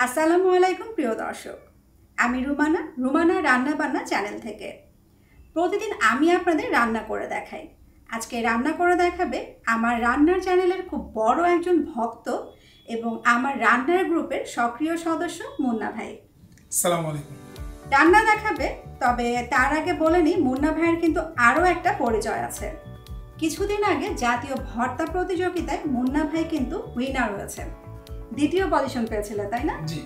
আসসালামু আলাইকুম প্রিয় দর্শক, আমি রুমানা রান্না বান্না চ্যানেল থেকে। প্রতিদিন আমি আপনাদের রান্না করে দেখাই। আজকে রান্না করে দেখাবে আমার রান্নার চ্যানেলের খুব বড় একজন ভক্ত এবং আমার রান্নার গ্রুপের সক্রিয় সদস্য মুন্না ভাই। আসসালামু আলাইকুম। রান্না দেখাবে, তবে তার আগে বলে নিই মুন্না ভাইয়ের কিন্তু আরও একটা পরিচয় আছে। কিছুদিন আগে জাতীয় ভর্তা প্রতিযোগিতায় মুন্না ভাই কিন্তু উইনার হয়েছেন, দ্বিতীয় পজিশন পেয়েছিল, তাই না? জি।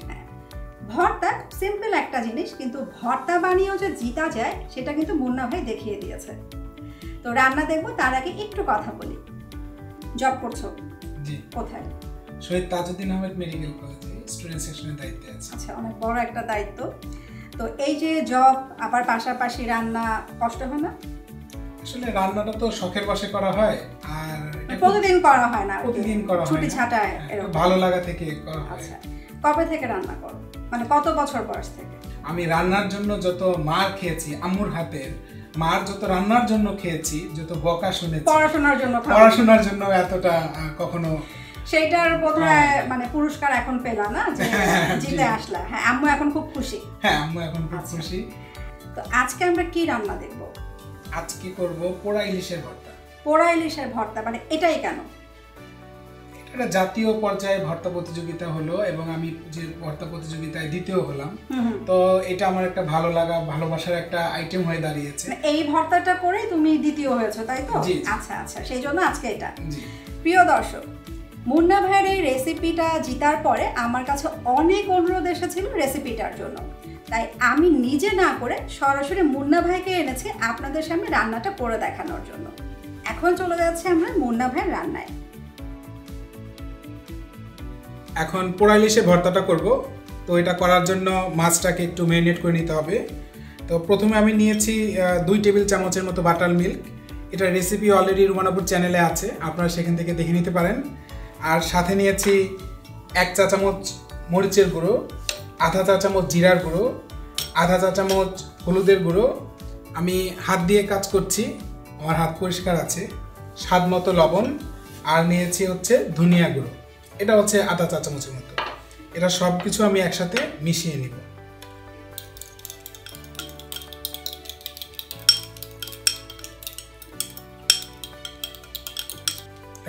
ভর্তা সিম্পল একটা জিনিস, কিন্তু ভর্তা বানিয়েও যে জিতা যায় সেটা কিন্তু মুন্না ভাই দেখিয়ে দিয়েছে। তো রান্না দেখবো, তার আগে একটু কথা বলি। জব করছো? জি। কোথায়? শহীদ তাজউদ্দিন আহমেদ মেডিকেল কলেজে স্টুডেন্ট সেকশনের দায়িত্বে আছি। আচ্ছা, অনেক বড় একটা দায়িত্ব। তো এই যে জব আবার পাশাপাশি রান্না, কষ্ট হয় না? আসলে রান্নাটা তো শখের বশে করা হয়, আর প্রতিদিন করা হয় না, প্রতিদিন করা হয়, ছুটি ছাটায় এরকম ভালো লাগা থেকে করা হয়। আচ্ছা, কবে থেকে রান্না করো, মানে কত বছর বয়স থেকে? আমি রান্নার জন্য যত মার খেয়েছি, আম্মুর হাতের মার যত রান্নার জন্য খেয়েছি, যত বকা শুনেছি, পড়াশোনার জন্য এতটা কখনো সেইটার বোধহয় মানে পুরস্কার এখন পেলা না, যে জিতে আসলা। হ্যাঁ, আম্মু এখন খুব খুশি। হ্যাঁ, আম্মু এখন খুব খুশি। তো আজকে আমরা কি রান্না দেখব? আজকে করব পোড়া ইলিশের ভর্তা। পোড়া ইলিশের ভর্তা, মানে এটাই কেন? এটা জাতীয় পর্যায়ে ভর্তা প্রতিযোগিতা হলো এবং আমি যে ভর্তা প্রতিযোগিতায় দ্বিতীয় হলাম, তো এটা আমার একটা ভালো লাগা, ভালোবাসার একটা আইটেম হয়ে দাঁড়িয়েছে। এই ভর্তাটা করে তুমি দ্বিতীয় হয়েছো, তাই তো? আচ্ছা আচ্ছা, সেই জন্য আজকে এটা। প্রিয় দর্শক, মুন্না ভাইয়ের এই রেসিপিটা জিতার পরে আমার কাছে অনেক অনুরোধ এসেছিল রেসিপিটার জন্য, তাই আমি নিজে না করে সরাসরি মুন্না ভাইকে এনেছি আপনাদের সামনে রান্নাটা করে দেখানোর জন্য। এখন চলে যাচ্ছে আমরা মুন্না ভাইয়ের রান্নায়। এখন পোড়া ইলিশের ভর্তাটা করব। তো এটা করার জন্য মাছটাকে একটু ম্যারিনেট করে নিতে হবে। তো প্রথমে আমি নিয়েছি 2 টেবিল চামচের মতো বাটার মিল্ক। এটা রেসিপি অলরেডি রুমানাপুর চ্যানেলে আছে, আপনারা সেখান থেকে দেখে নিতে পারেন। আর সাথে নিয়েছি 1 চা চামচ মরিচের গুঁড়ো, আধা চা চামচ জিরার গুঁড়ো, আধা চা চামচ হলুদের গুঁড়ো। আমি হাত দিয়ে কাজ করছি, আমার হাত পরিষ্কার আছে। স্বাদ মতো লবণ, আর নিয়েছি হচ্ছে ধনিয়া গুঁড়ো, এটা হচ্ছে আধা চা চামচের মতো। এটা সব কিছু আমি একসাথে মিশিয়ে নিব।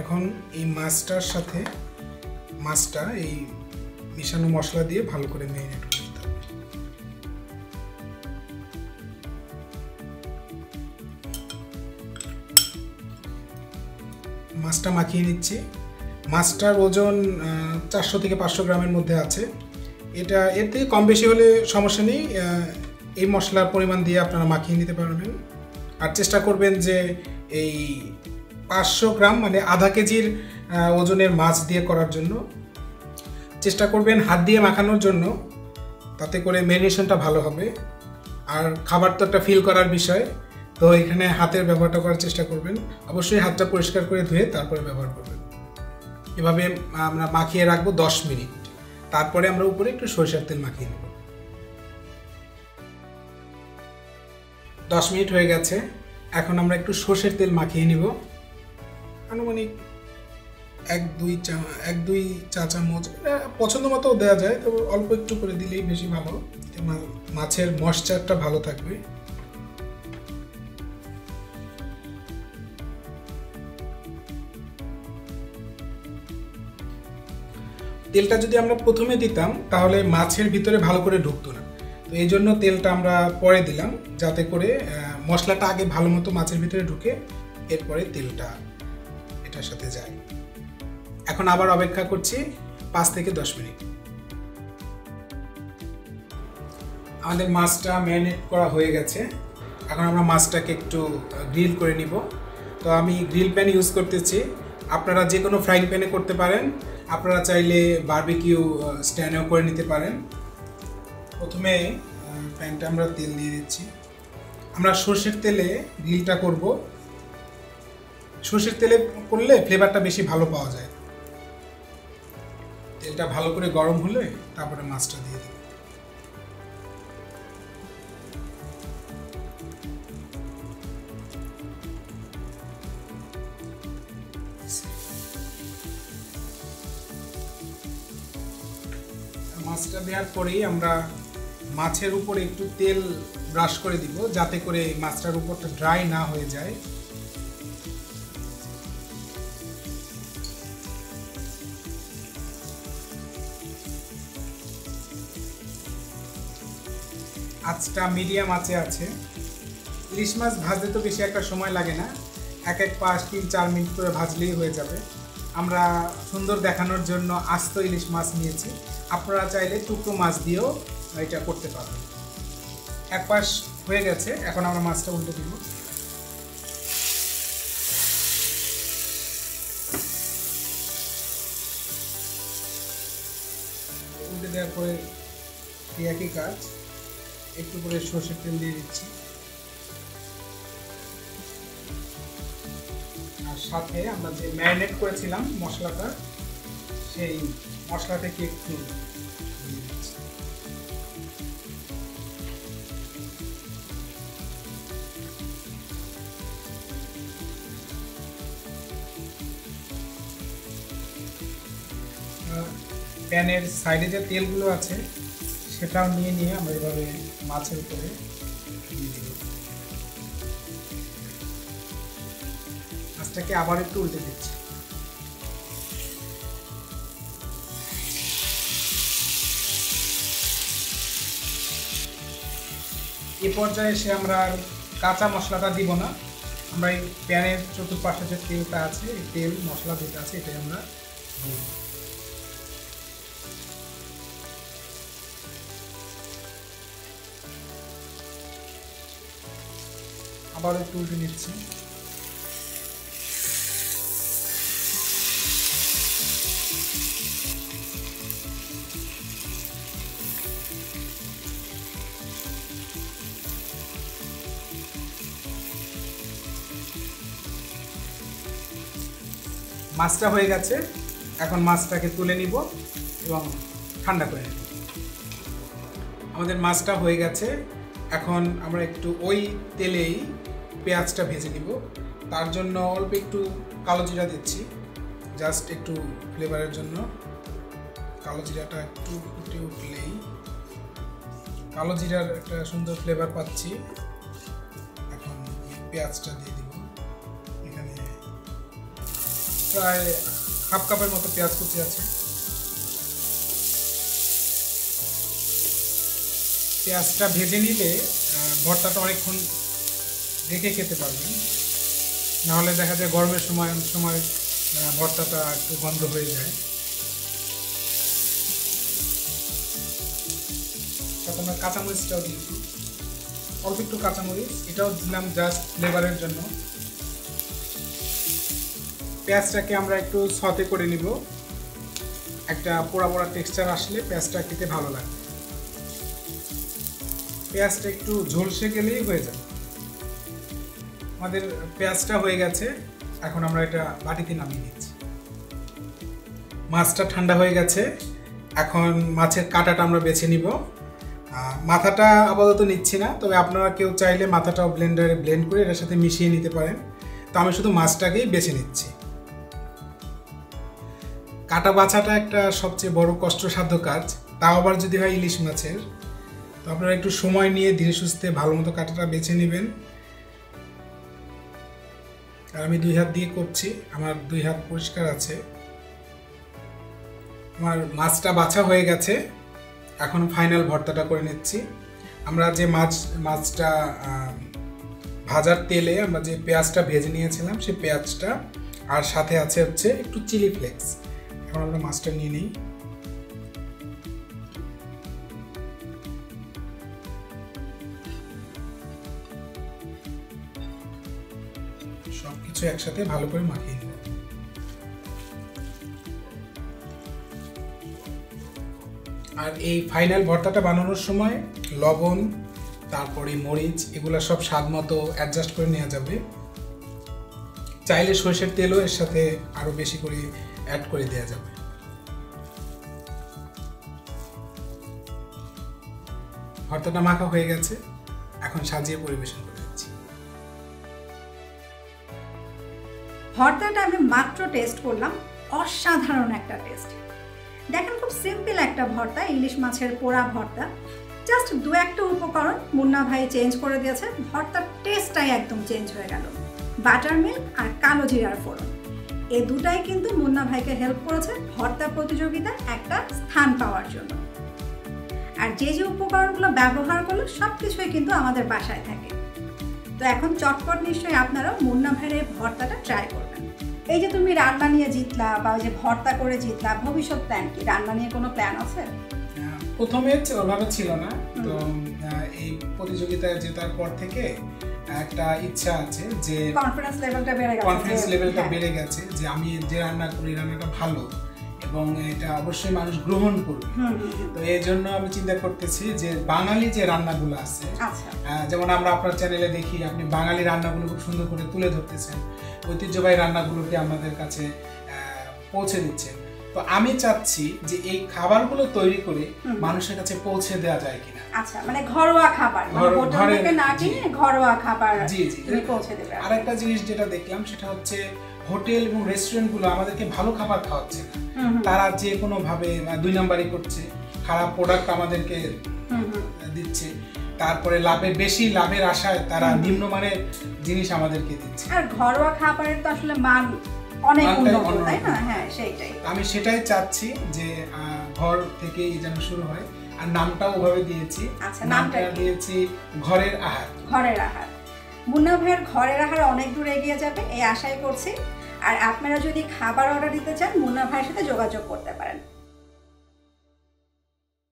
এখন এই মাছটার সাথে মাছটা এই মিশানো মশলা দিয়ে ভালো করে ম্যারিনেট করে দিতে হবে। মাছটা মাখিয়ে নিচ্ছি। মাছটার ওজন 400 থেকে 500 গ্রামের মধ্যে আছে। এটা এর থেকে কম বেশি হলে সমস্যা নেই, এই মশলার পরিমাণ দিয়ে আপনারা মাখিয়ে নিতে পারবেন। আর চেষ্টা করবেন যে এই 500 গ্রাম মানে আধা কেজির ওজনের মাছ দিয়ে করার জন্য চেষ্টা করবেন হাত দিয়ে মাখানোর জন্য, তাতে করে ম্যারিনেশনটা ভালো হবে। আর খাবার তো একটা ফিল করার বিষয়, তো এখানে হাতের ব্যবহারটা করার চেষ্টা করবেন। অবশ্যই হাতটা পরিষ্কার করে ধুয়ে তারপরে ব্যবহার করবেন। এভাবে আমরা মাখিয়ে রাখবো 10 মিনিট। তারপরে আমরা উপরে একটু সরিষার তেল মাখিয়ে নেব। 10 মিনিট হয়ে গেছে। এখন আমরা একটু সরষের তেল মাখিয়ে নিব, আনুমানিক 1-2 চা চামচ, পছন্দ মতো দেওয়া যায়, তবে অল্প একটু করে দিলেই বেশি ভালো, মাছের ময়েশ্চারটা ভালো থাকবে। তেলটা যদি আমরা প্রথমে দিতাম তাহলে মাছের ভিতরে ভালো করে ঢুকতো না, তো এই জন্য তেলটা আমরা পরে দিলাম, যাতে করে মশলাটা আগে ভালো মতো মাছের ভিতরে ঢুকে এরপরে তেলটা এটার সাথে যায়। এখন আবার অপেক্ষা করছি 5 থেকে 10 মিনিট। আমাদের মাছটা ম্যারিনেট করা হয়ে গেছে। এখন আমরা মাছটাকে একটু গ্রিল করে নিব। তো আমি গ্রিল প্যান ইউজ করতেছি, আপনারা যে কোনো ফ্রাইং প্যানে করতে পারেন, আপনারা চাইলে বারবিকিউ স্ট্যান্ডেও করে নিতে পারেন। প্রথমে প্যানটা আমরা তেল দিয়ে দিচ্ছি। আমরা সরষের তেলে গ্রিলটা করব। সরষের তেলে করলে ফ্লেভারটা বেশি ভালো পাওয়া যায়। তেলটা ভালো করে গরম হলে তারপরে মাছটা দিয়ে দেব। মাছটা দেওয়ার পরেই আমরা মাছের উপরে একটু তেল ব্রাশ করে দিব, যাতে করে মাছটার উপরটা ড্রাই না হয়ে যায়। আঁচটা মিডিয়াম আঁচে আছে। ইলিশ মাছ ভাজতে তো বেশি একটা সময় লাগে না, এক পাশ 3-4 মিনিট করে ভাজলেই হয়ে যাবে। আমরা সুন্দর দেখানোর জন্য আস্ত ইলিশ মাছ নিয়েছি, আপনারা চাইলে টুকরো মাছ দিয়েও এটা করতে পারবেন। এক পাশ হয়ে গেছে, এখন আমরা মাছটা উল্টে দিব। উল্টে দেওয়ার পরে একই কাজ, একটু করে সরষের তেল দিয়ে দিচ্ছি, আর সাথে আমরা যে ম্যারিনেট করেছিলাম মশলাটা, সেই মশলা থেকে একটু দিয়ে দিচ্ছি। প্যানের সাইডে যে তেলগুলো আছে সেটাও নিয়ে আমরা এভাবে মাছের উপরে দিয়ে দিব। মাছটাকে আবার একটু উল্টে দিচ্ছি। এ পর্যায়ে এসে আমরা আর কাঁচা মশলাটা দিব না, আমরা এই প্যানের চতুর্পাশে যে তেলটা আছে, এই তেল মশলা যেটা আছে এটাই আমরা দিব। আবার একটু উল্টে নিচ্ছি। মাছটা হয়ে গেছে, এখন মাছটাকে তুলে নিব এবং ঠান্ডা করে নেব। আমাদের মাছটা হয়ে গেছে, এখন আমরা একটু ওই তেলেই পেঁয়াজটা ভেজে নিব। তার জন্য অল্প একটু কালো জিরা দিচ্ছি, জাস্ট একটু ফ্লেভারের জন্য। কালো জিরাটা একটু ফুটে উঠলেই কালো জিরার একটা সুন্দর ফ্লেভার পাচ্ছি। এখন পেঁয়াজটা দিয়ে দিব। এখানে প্রায় হাফ কাপের মতো পেঁয়াজ কুচি আছে। পেঁয়াজটা ভেজে নিলে ভর্তাটা অনেকক্ষণ রেখে খেতে পারবেন, নাহলে দেখা যায় গরমের সময় অনেক সময় ভর্তাটা একটু গন্ধ হয়ে যায়। তারপর আমরা কাঁচামরিচটাও দিয়েছি, অল্প একটু কাঁচামরিচ, এটাও দিলাম জাস্ট ফ্লেভারের জন্য। পেঁয়াজটাকে আমরা একটু সতে করে নিব, একটা পোড়া পোড়া টেক্সচার আসলে পেঁয়াজটা খেতে ভালো লাগে। পেঁয়াজটা একটু ঝলসে গেলেই হয়ে যাবে। আমাদের পেঁয়াজটা হয়ে গেছে, এখন আমরা এটা বাটিতে নামিয়ে নিচ্ছি। মাছটা ঠান্ডা হয়ে গেছে, এখন মাছের কাঁটাটা আমরা বেছে নিব। মাথাটা আপাতত নিচ্ছি না, তবে আপনারা কেউ চাইলে মাথাটাও ব্লেন্ডারে ব্লেন্ড করে এটার সাথে মিশিয়ে নিতে পারেন। তো আমি শুধু মাছটাকেই বেছে নিচ্ছি। কাঁটা বাছাটা একটা সবচেয়ে বড় কষ্টসাধ্য কাজ, তাও আবার যদি হয় ইলিশ মাছের। তো আপনারা একটু সময় নিয়ে ধীরে সুস্থে ভালো মতো কাঁটাটা বেছে নেবেন। আর আমি 2 হাত দিয়ে করছি, আমার 2 হাত পরিষ্কার আছে। আমার মাছটা বাছা হয়ে গেছে, এখন ফাইনাল ভর্তাটা করে নিচ্ছি। আমরা যে মাছটা ভাজার তেলে আমরা যে পেঁয়াজটা ভেজে নিয়েছিলাম, সেই পেঁয়াজটা, আর সাথে আছে হচ্ছে একটু চিলি ফ্লেক্স। এখন আমরা মাছটা নিয়ে নিই। সবকিছু একসাথে ভালো করে মাখিয়ে নেব। আর এই ফাইনাল ভর্তাটা বানানোর সময় লবণ, তারপরে মরিচ, এগুলো সব স্বাদ মতো অ্যাডজাস্ট করে নেওয়া যাবে। চাইলে সরষের তেলও এর সাথে আরো বেশি করে অ্যাড করে দেওয়া যাবে। ভর্তাটা মাখা হয়ে গেছে, এখন সাজিয়ে পরিবেশন করে দিচ্ছি। ভর্তাটা আমি মাত্র টেস্ট করলাম, অসাধারণ একটা টেস্ট। দেখেন খুব সিম্পল একটা ভর্তা, ইলিশ মাছের পোড়া ভর্তা। জাস্ট দু একটা উপকরণ মুন্না ভাই চেঞ্জ করে দিয়েছে, ভর্তার টেস্টটাই একদম চেঞ্জ হয়ে গেল। বাটার মিল্ক আর কালো জিরার ফোড়ন, এই দুটাই কিন্তু মুন্না ভাইকে হেল্প করেছে ভর্তা প্রতিযোগিতায় একটা স্থান পাওয়ার জন্য। আর যে যে উপকরণগুলো ব্যবহার করলো সব কিছুই কিন্তু আমাদের বাসায় থাকে। তো এখন চটপট নিশ্চয়ই আপনারাও মুন্না ভাইয়ের ভর্তাটা ট্রাই করবেন। এই যে তুমি রান্না নিয়ে জিতলা বা ওই যে ভর্তা করে জিতলা, ভবিষ্যৎ প্ল্যান কি? রান্না নিয়ে কোনো প্ল্যান আছে? প্রথমে ওভাবে ছিল না, তো এই প্রতিযোগিতায় জেতার পর থেকে একটা ইচ্ছা আছে যে কনফিডেন্স লেভেলটা বেড়ে গেছে যে আমি যে রান্না করি রান্নাটা ভালো এবং এটা অবশ্যই মানুষ গ্রহণ করবে। তো এই জন্য আমি চিন্তা করতেছি যে বাঙালি যে রান্নাগুলো আছে, যেমন আমরা আপনার চ্যানেলে দেখি আপনি বাঙালি রান্নাগুলো খুব সুন্দর করে তুলে ধরতেছেন, ঐতিহ্যবাহী রান্নাগুলোকে আমাদের কাছে পৌঁছে দিচ্ছেন। তো আমি চাচ্ছি যে এই খাবারগুলো তৈরি করে মানুষের কাছে পৌঁছে দেওয়া যায় কিনা। আচ্ছা, মানে ঘরোয়া খাবার, হোটেল থেকে না কিনে ঘরোয়া খাবার তুমি পৌঁছে দেবে। আরেকটা জিনিস যেটা দেখলাম সেটা হচ্ছে হোটেল এবং রেস্টুরেন্টগুলো আমাদেরকে ভালো খাবার খাওয়াচ্ছে না, তারা যে কোনো ভাবে 2 নাম্বারই করছে, খারাপ প্রোডাক্ট আমাদেরকে দিচ্ছে, তারপরে বেশি লাভের আশায় তারা নিম্নমানের জিনিস আমাদেরকে দিচ্ছে। আর ঘরোয়া খাবারের তো আসলে মান অনেক উন্নত, তাই না? হ্যাঁ, সেইটাই আমি সেটাই চাচ্ছি যে ঘর থেকেই যেন শুরু হয়। আর নামটাও ওভাবে দিয়েছি। আচ্ছা, নামটা দিয়েছি ঘরের আহার। ঘরের আহার। মুন্না ভাইয়ের ঘরের আহার অনেক দূর এগিয়ে যাবে এই আশাই করছি। আর আপনারা যদি খাবার অর্ডার দিতে চান মুন্না ভাইয়ের সাথে যোগাযোগ করতে পারেন।